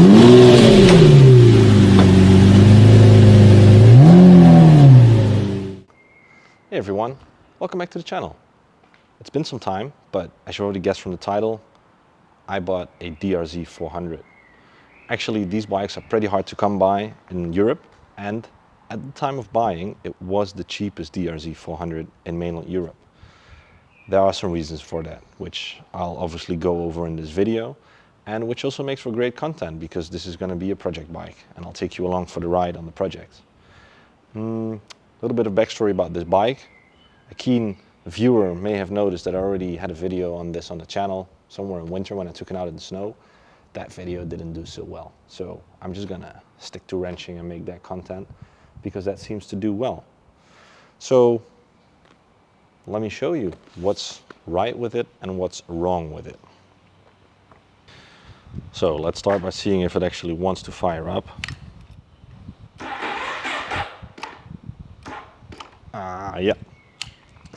Hey everyone, welcome back to the channel. It's been some time, but as you already guessed from the title, I bought a DRZ400. Actually, these bikes are pretty hard to come by in Europe, and at the time of buying, it was the cheapest DRZ400 in mainland Europe. There are some reasons for that, which I'll obviously go over in this video, and which also makes for great content because this is going to be a project bike, and I'll take you along for the ride on the project. A little bit of backstory about this bike. A keen viewer may have noticed that I already had a video on this on the channel somewhere in winter when I took it out in the snow. That video didn't do so well, so I'm just gonna stick to wrenching and make that content because that seems to do well. So let me show you what's right with it and what's wrong with it. So let's start by seeing if it actually wants to fire up. Yeah,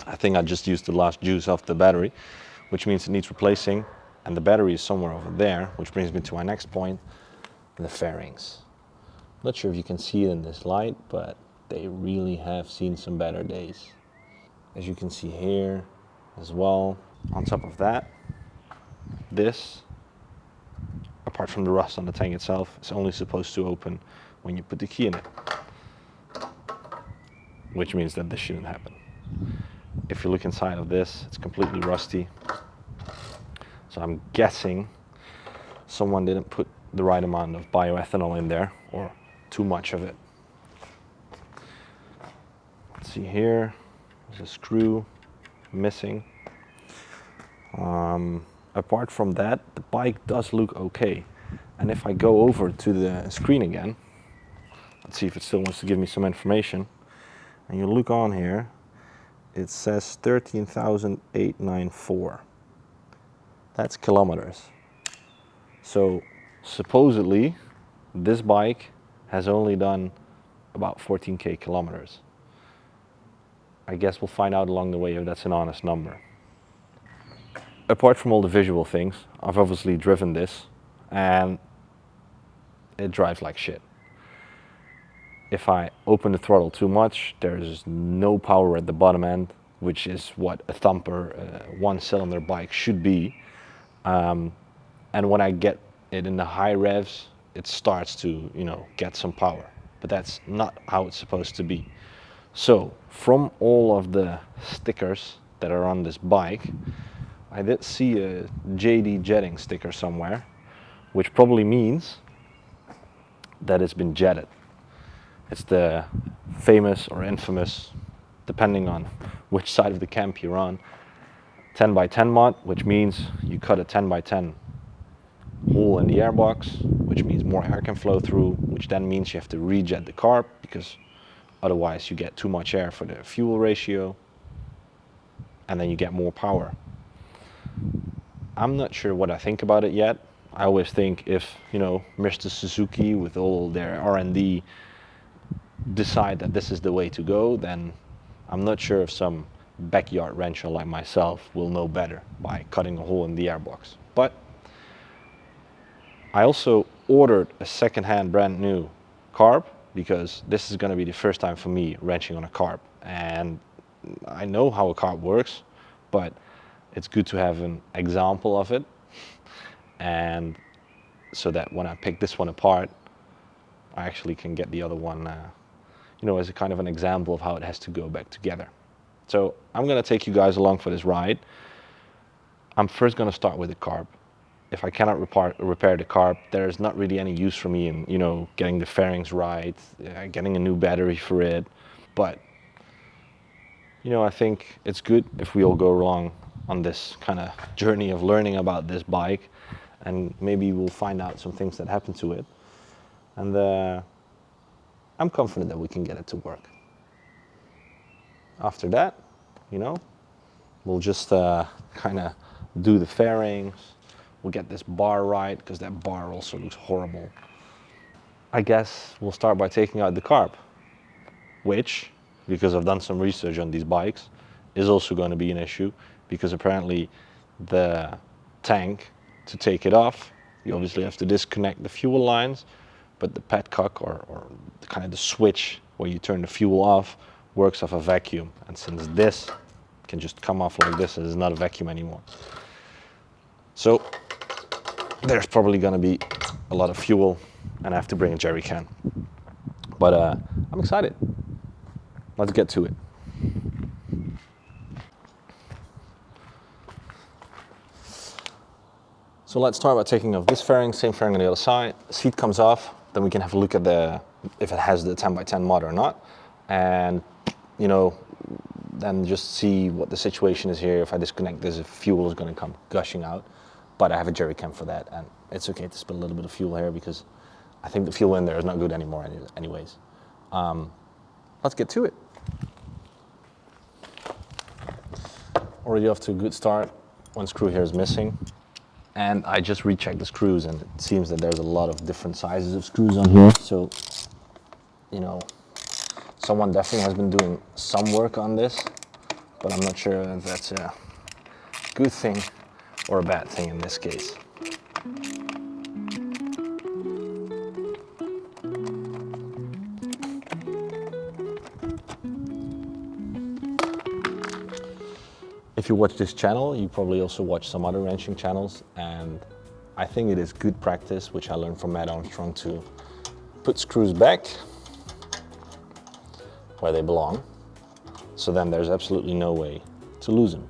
I think I just used the last juice off the battery, which means it needs replacing, and the battery is somewhere over there, which brings me to my next point, the fairings. Not sure if you can see it in this light, but they really have seen some better days. As you can see here as well. On top of that, this, apart from the rust on the tank itself, is only supposed to open when you put the key in it, which means that this shouldn't happen. If you look inside of this, it's completely rusty. So I'm guessing someone didn't put the right amount of bioethanol in there, or too much of it. Let's see here, there's a screw missing. Apart from that, the bike does look okay. And if I go over to the screen again, let's see if it still wants to give me some information. And you look on here, it says 13,894. That's kilometers. So supposedly this bike has only done about 14k kilometers. I guess we'll find out along the way if that's an honest number. Apart from all the visual things, I've obviously driven this and it drives like shit. If I open the throttle too much, there's no power at the bottom end, which is what a thumper, one-cylinder bike should be. And when I get it in the high revs, it starts to, get some power. But that's not how it's supposed to be. So, from all of the stickers that are on this bike, I did see a JD jetting sticker somewhere, which probably means that it's been jetted. It's the famous or infamous, depending on which side of the camp you're on, 10 by 10 mod, which means you cut a 10 by 10 hole in the airbox, which means more air can flow through, which then means you have to rejet the carb because otherwise you get too much air for the fuel ratio, and then you get more power. I'm not sure what I think about it yet. I always think if, Mr. Suzuki with all their R&D decide that this is the way to go, then I'm not sure if some backyard wrencher like myself will know better by cutting a hole in the airbox. But I also ordered a second-hand brand new carb because this is going to be the first time for me wrenching on a carb, and I know how a carb works, but it's good to have an example of it, and so that when I pick this one apart, I actually can get the other one as a kind of an example of how it has to go back together. So I'm going to take you guys along for this ride. I'm first going to start with the carb. If I cannot repair the carb, there's not really any use for me in getting the fairings right, getting a new battery for it. But I think it's good if we all go along on this kind of journey of learning about this bike, and maybe we'll find out some things that happen to it. And I'm confident that we can get it to work. After that, we'll just kind of do the fairings. We'll get this bar right, because that bar also looks horrible. I guess we'll start by taking out the carb, which, because I've done some research on these bikes, is also going to be an issue, because apparently the tank to take it off You obviously have to disconnect the fuel lines, but the petcock or kind of the switch where you turn the fuel off works off a vacuum. And since this can just come off like this, it is not a vacuum anymore. So there's probably going to be a lot of fuel and I have to bring a jerry can. But I'm excited. Let's get to it. So let's start by taking off this fairing, same fairing on the other side. Seat comes off, then we can have a look at if it has the 10x10 mod or not. And, you know, then just see what the situation is here. If I disconnect this, if fuel is going to come gushing out. But I have a jerry can for that, and it's okay to spill a little bit of fuel here because I think the fuel in there is not good anymore anyways. Let's get to it. Already off to a good start. One screw here is missing. And I just rechecked the screws, and it seems that there's a lot of different sizes of screws on here. So, you know, someone definitely has been doing some work on this, but I'm not sure if that's a good thing or a bad thing in this case. If you watch this channel, you probably also watch some other wrenching channels, and I think it is good practice, which I learned from Matt Armstrong, to put screws back where they belong, so then there's absolutely no way to lose them.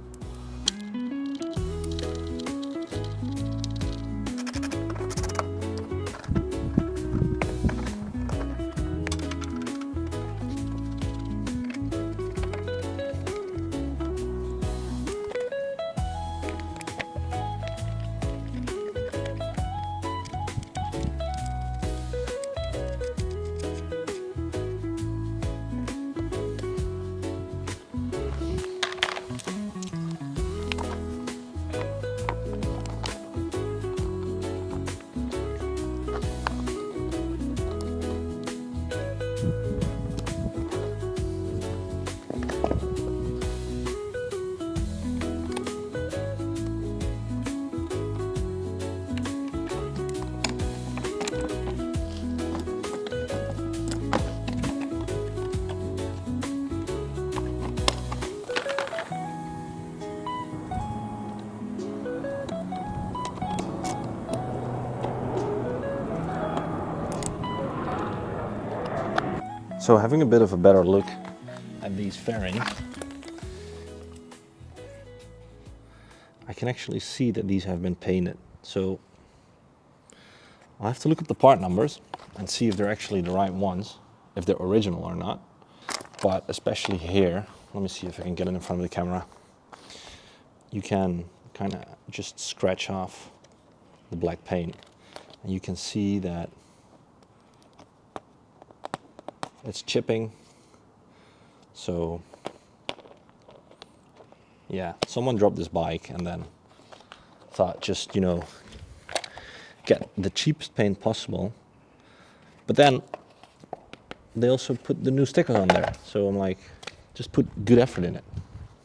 So having a bit of a better look at these fairings, I can actually see that these have been painted. So I'll have to look at the part numbers and see if they're actually the right ones, if they're original or not. But especially here, let me see if I can get it in front of the camera. You can kind of just scratch off the black paint, and you can see that it's chipping. So yeah, someone dropped this bike and then thought, just, you know, get the cheapest paint possible, but then they also put the new stickers on there. So I'm like, just put good effort in it.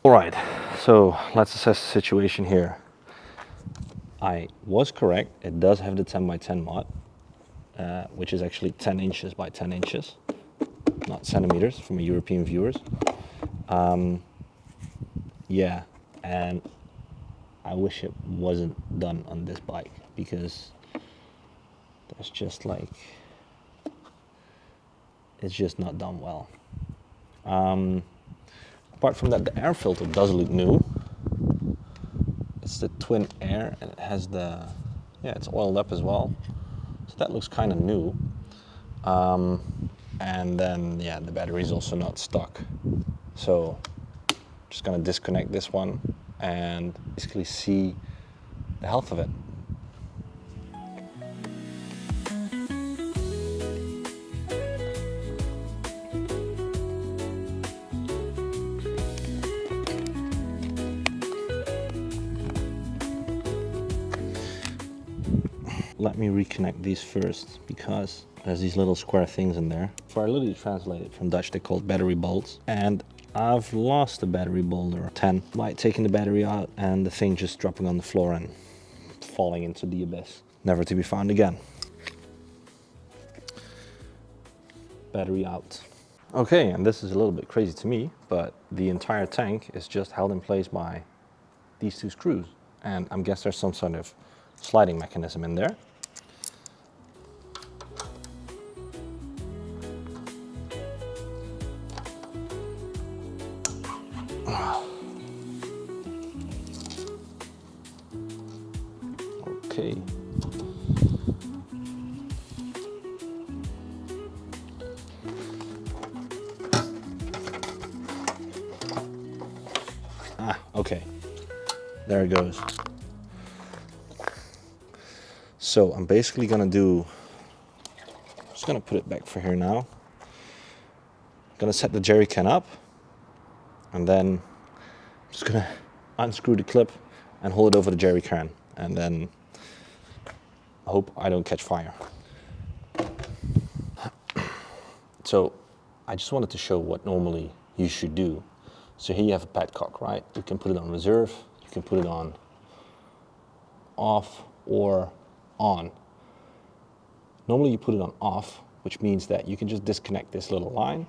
All right, so let's assess the situation here. I was correct, it does have the 10x10 mod, which is actually 10 inches by 10 inches. Not centimeters for my European viewers. Yeah, and I wish it wasn't done on this bike because there's just like, it's just not done well. Apart from that, the air filter does look new. It's the twin air and it has the, yeah, it's oiled up as well. So that looks kind of new. And then, yeah, the battery is also not stock. So just gonna disconnect this one and basically see the health of it. Let me reconnect these first because there's these little square things in there. For I literally translated from Dutch, they're called battery bolts. And I've lost a battery bolt or 10 by taking the battery out and the thing just dropping on the floor and falling into the abyss. never to be found again. Battery out. Okay, and this is a little bit crazy to me, but the entire tank is just held in place by these two screws. And I guess there's some sort of sliding mechanism in there. Okay. Okay, there it goes. So I'm basically gonna just gonna put it back for here now. Gonna set the jerry can up, and then I'm just gonna unscrew the clip and hold it over the jerry can, and then hope I don't catch fire. So I just wanted to show what normally you should do. So here you have a petcock, right? You can put it on reserve, you can put it on off or on. Normally you put it on off, which means that you can just disconnect this little line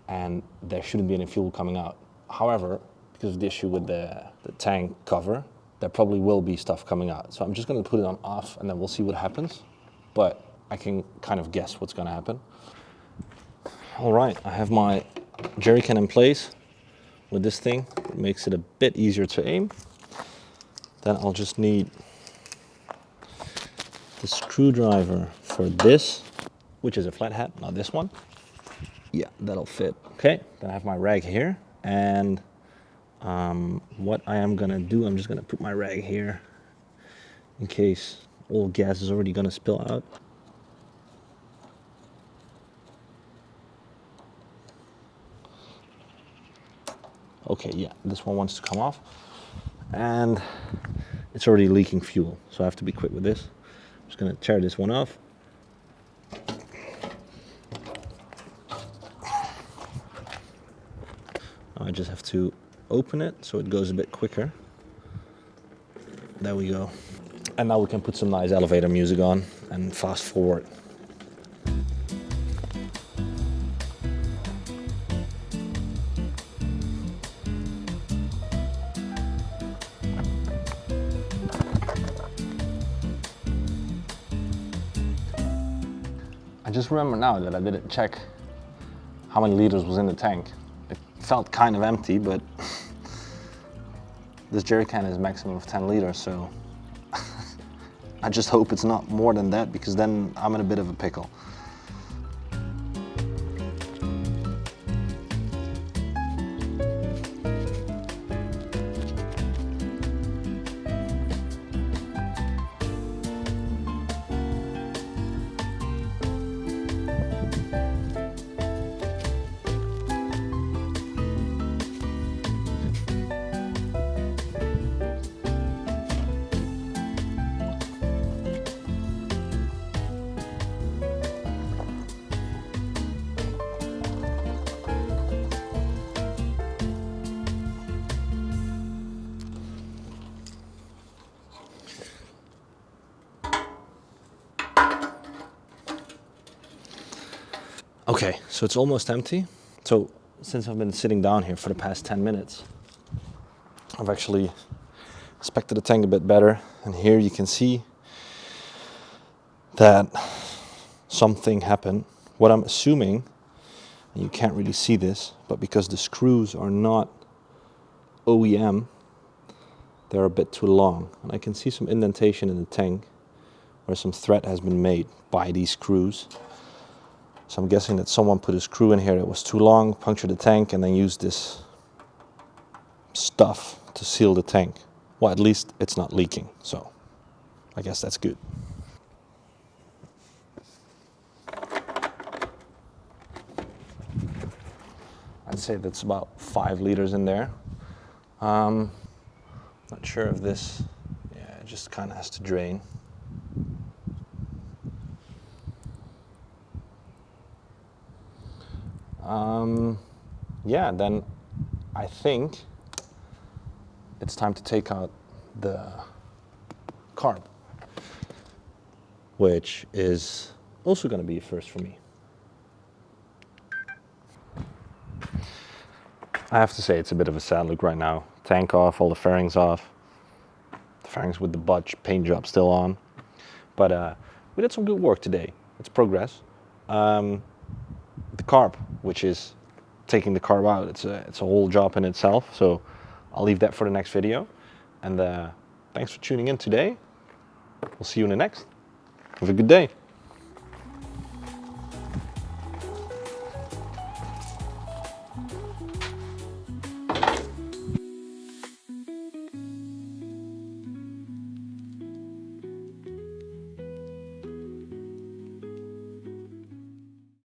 and there shouldn't be any fuel coming out. However, because of the issue with the tank cover, there probably will be stuff coming out. So I'm just gonna put it on off and then we'll see what happens. But I can kind of guess what's gonna happen. All right, I have my jerry can in place with this thing. It makes it a bit easier to aim. Then I'll just need the screwdriver for this, which is a flathead, not this one. Yeah, that'll fit. Okay, then I have my rag here, and what I am gonna do, I'm just gonna put my rag here in case all gas is already gonna spill out. Okay, yeah, this one wants to come off, and it's already leaking fuel, so I have to be quick with this. I'm just gonna tear this one off. I just have to open it so it goes a bit quicker. There we go. And now we can put some nice elevator music on and fast forward. I just remember now that I didn't check how many liters was in the tank. It felt kind of empty, but this jerry can is a maximum of 10 liters, so I just hope it's not more than that, because then I'm in a bit of a pickle. Okay, so it's almost empty. So since I've been sitting down here for the past 10 minutes, I've actually inspected the tank a bit better. And here you can see that something happened. What I'm assuming, and you can't really see this, but because the screws are not OEM, they're a bit too long. And I can see some indentation in the tank where some thread has been made by these screws. So I'm guessing that someone put a screw in here that was too long, punctured the tank, and then used this stuff to seal the tank. Well, at least it's not leaking, so I guess that's good. I'd say that's about 5 liters in there. Not sure if this, yeah, it just kind of has to drain. Yeah, then I think it's time to take out the carb. which is also going to be a first for me. I have to say it's a bit of a sad look right now. Tank off, all the fairings off. The fairings with the Butch paint job still on. But we did some good work today. It's progress. The carb, which is taking the carb out, it's a whole job in itself. So I'll leave that for the next video. And thanks for tuning in today. We'll see you in the next. Have a good day.